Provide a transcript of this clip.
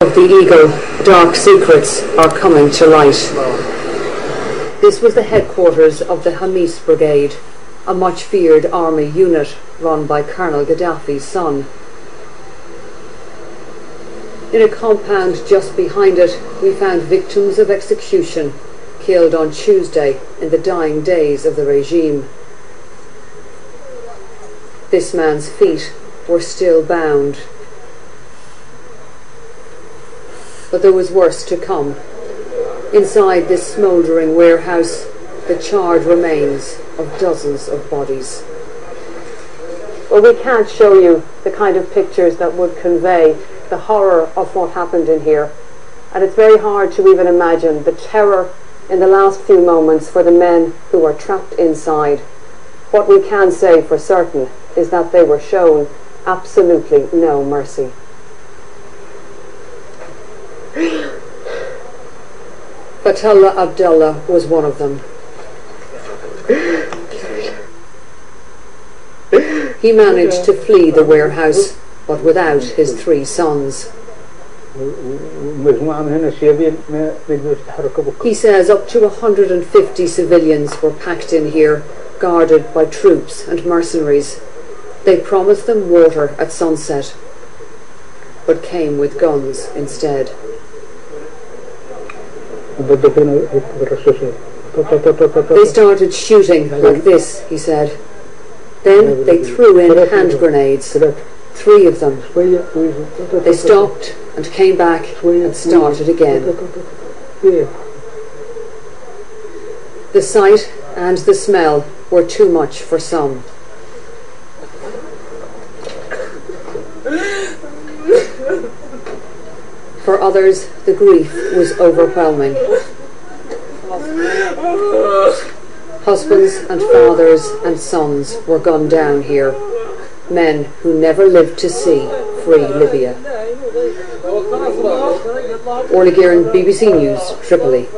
Of the Eagle, dark secrets are coming to light. This was the headquarters of the Hamis Brigade, a much feared army unit run by Colonel Kadhafi's son. In a compound just behind it, we found victims of execution, killed on Tuesday in the dying days of the regime. This man's feet were still bound. But there was worse to come. Inside this smouldering warehouse, the charred remains of dozens of bodies. Well, we can't show you the kind of pictures that would convey the horror of what happened in here. And it's very hard to even imagine the terror in the last few moments for the men who were trapped inside. What we can say for certain is that they were shown absolutely no mercy. Fatullah Abdullah was one of them. He managed to flee the warehouse, but without his 3 sons. He says up to 150 civilians were packed in here, guarded by troops and mercenaries. They promised them water at sunset, but came with guns instead. They started shooting like this, he said. Then they threw in hand grenades, 3 of them. They stopped and came back and started again. The sight and the smell were too much for some. For others, the grief was overwhelming. Husbands and fathers and sons were gunned down here, men who never lived to see free Libya. Orla Guerin, BBC News, Tripoli.